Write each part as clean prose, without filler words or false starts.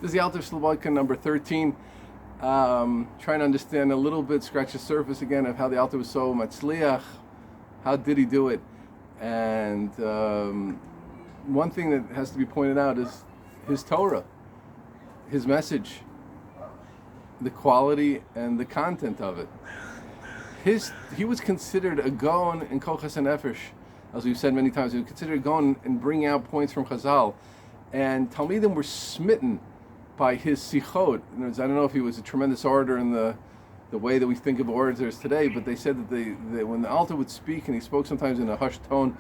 This is the Alter Slobadka number 13. Trying to understand a little bit, scratch the surface again of how the Alter was so matzliach. How did he do it? And one thing that has to be pointed out is his Torah, his message, the quality and the content of it. He was considered a Gaon in Kochas and Nefesh, as we've said many times. He was considered a Gaon in bringing out points from Chazal, and Talmidim were smitten by his sichot. I don't know if he was a tremendous orator in the way that we think of orators today, but they said that when the Alter would speak, and he spoke sometimes in a hushed tone,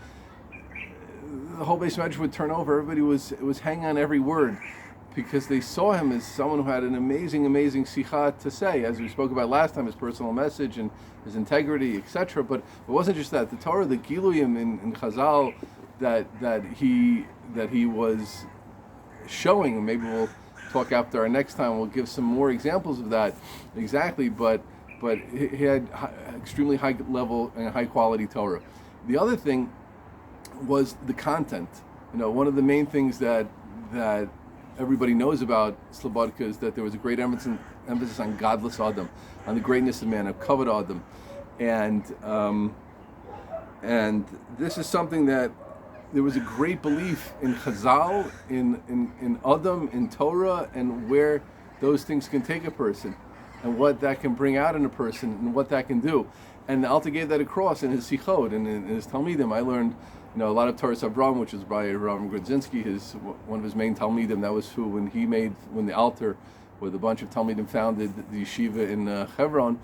the whole base measure would turn over. Everybody was hanging on every word, because they saw him as someone who had an amazing sikha to say, as we spoke about last time, his personal message and his integrity, etc. But it wasn't just that. The Torah, the Giluyim in Chazal that he was showing, and maybe we'll talk after our next time, we'll give some more examples of that exactly, but he had extremely high level and high quality Torah. The other thing was the content. One of the main things that everybody knows about Slobadka is that there was a great emphasis on godless Adam, on the greatness of man, of kavod Adam, and this is something that there was a great belief in Chazal, in Adam, in Torah, and where those things can take a person, and what that can bring out in a person, and what that can do. And the Alter gave that across in his Sichot and in his Talmidim. I learned, a lot of Torah Sabram, which was by Rav Grodzinski, one of his main Talmidim. That was who, when the Alter, with a bunch of Talmidim, founded the yeshiva in Hebron.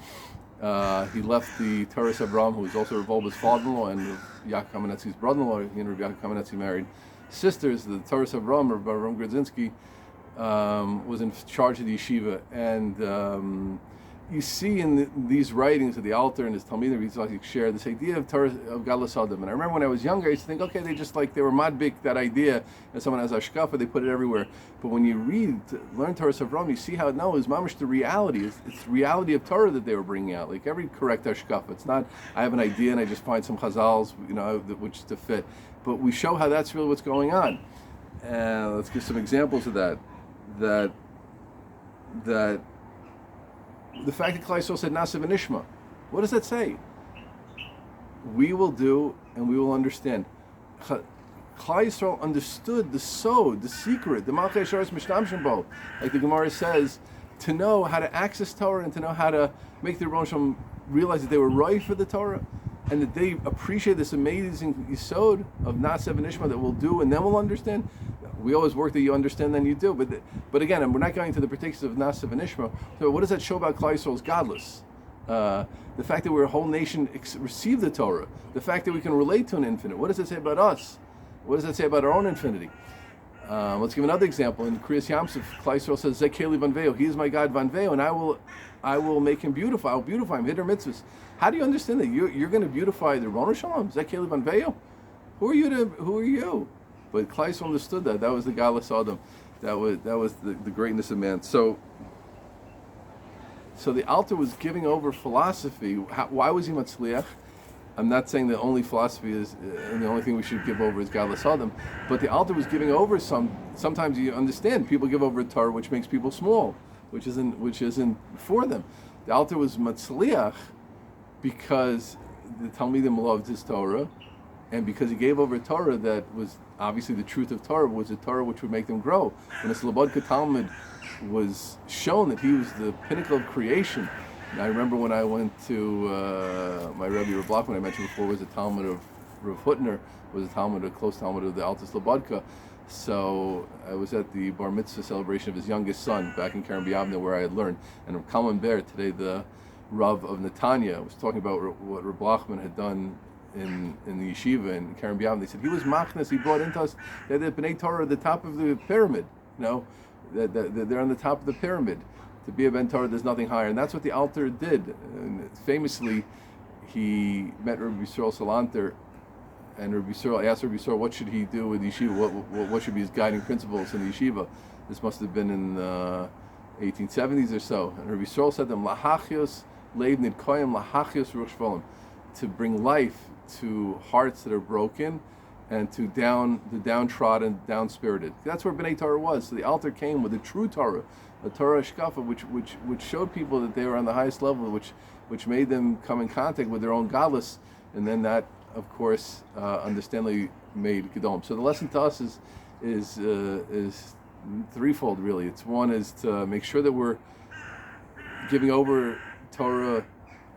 He left the Torah Sabram, who was also Rav Wolbe's father-in-law and Yaakov Kamenetzi's brother-in-law. He and Rav Yaakov Kamenetzi married sisters. The Torah Sabram, Rav Grodzinski, was in charge of the yeshiva, and you see in these writings of the Alter and his Talmidim, he's like share this idea of Torah of Gadlus Adam. And I remember when I was younger, I used to think, okay, they were madbik, that idea, and someone has ashkafa, they put it everywhere. But when you learn Torah Savram, you see how it is mamish the reality. It's the reality of Torah that they were bringing out, like every correct ashkafa. It's not, I have an idea and I just find some chazals, which to fit. But we show how that's really what's going on. And let's give some examples of that. The fact that Klal Yisrael said Nasa v'nishma, what does that say? We will do and we will understand. Klal Yisrael understood the sod, the secret, the Malchei Sharos Mishtamshim Bo, like the Gemara says, to know how to access Torah and to know how to make the Rebbeinu Shalom realize that they were right for the Torah and that they appreciate this amazing yisod of Nasa v'nishma that we'll do and then we'll understand. We always work that you understand, then you do. But again, we're not going to the particulars of Nasa v'nishma. So what does that show about Klal Yisrael's godless? The fact that we're a whole nation receive the Torah. The fact that we can relate to an infinite. What does it say about us? What does that say about our own infinity? Let's give another example. In Kriyas Yamsuf, Klal Yisrael says, Zekeli vanveo. He is my God vanveo, and I will make him beautiful. I'll beautify him. Hiddur mitzvahs. How do you understand that? You're going to beautify the Rebbeinu Shalom? Zekeli vanveo. Who are you? But Klal Yisrael understood that. That was the Gadlus Adam. That was the greatness of man. So the Alter was giving over philosophy. Why was he matzliach? I'm not saying that only philosophy is, and the only thing we should give over is Gadlus Adam. But the Alter was giving over sometimes you understand, people give over a Torah which makes people small, which isn't for them. The Alter was matzliach because the Talmidim loved his Torah, and because he gave over a Torah that was obviously the truth of Torah, was a Torah which would make them grow. When the Slobadka Talmud was shown that he was the pinnacle of creation, and I remember when I went to my Rebbe Rav Bloch, when I mentioned before, was a Talmud of Rav Hutner, was a close Talmud of the Alter Slobadka. So I was at the bar mitzvah celebration of his youngest son back in Keren B'Yavne, where I had learned. And Rav Kalman Ber, today the Rav of Netanya, was talking about what Rav Blochman had done in the yeshiva in Keren B'Yavne. They said he was machnas. He brought into us that the Bnei Torah at the top of the pyramid. That they're on the top of the pyramid. To be a Ben Torah, there's nothing higher, and that's what the Alter did. And famously, he met Rabbi Yisrael Salanter, and Rabbi Yisrael asked Rabbi Yisrael what should he do with yeshiva. What should be his guiding principles in the yeshiva? This must have been in the 1870s or so. And Rabbi Yisrael said to him, "Lahachios leiv nidkoyim, lahachios ruach shvolim," to bring life to hearts that are broken, and to the downtrodden, down-spirited. That's where B'nai Torah was. So the Alter came with the true Torah, a Torah Shkafa, which showed people that they were on the highest level, which made them come in contact with their own godless, and then that, of course, understandably made Gedolm. So the lesson to us is threefold, really. It's one is to make sure that we're giving over Torah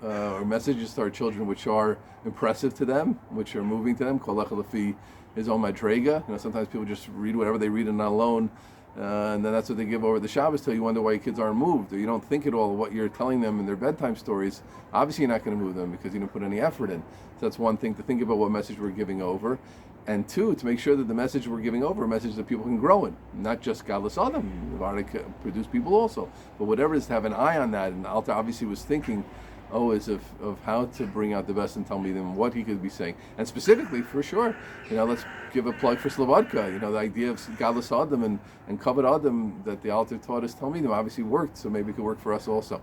or messages to our children which are impressive to them, which are moving to them. Kol echad lefi his own madrega. Sometimes people just read whatever they read and not alone, and then that's what they give over the Shabbos till you wonder why your kids aren't moved, or you don't think at all of what you're telling them in their bedtime stories. Obviously you're not going to move them because you didn't put any effort in. So that's one thing, to think about what message we're giving over. And two, to make sure that the message we're giving over, a message that people can grow in, not just godless Adam, produce people also, but whatever it is, to have an eye on that. And Alter obviously was thinking always of how to bring out the best in Talmidim, what he could be saying. And specifically, for sure, let's give a plug for Slobadka. The idea of godless Adam and covet Adam that the Alter taught us Talmidim obviously worked, so maybe it could work for us also.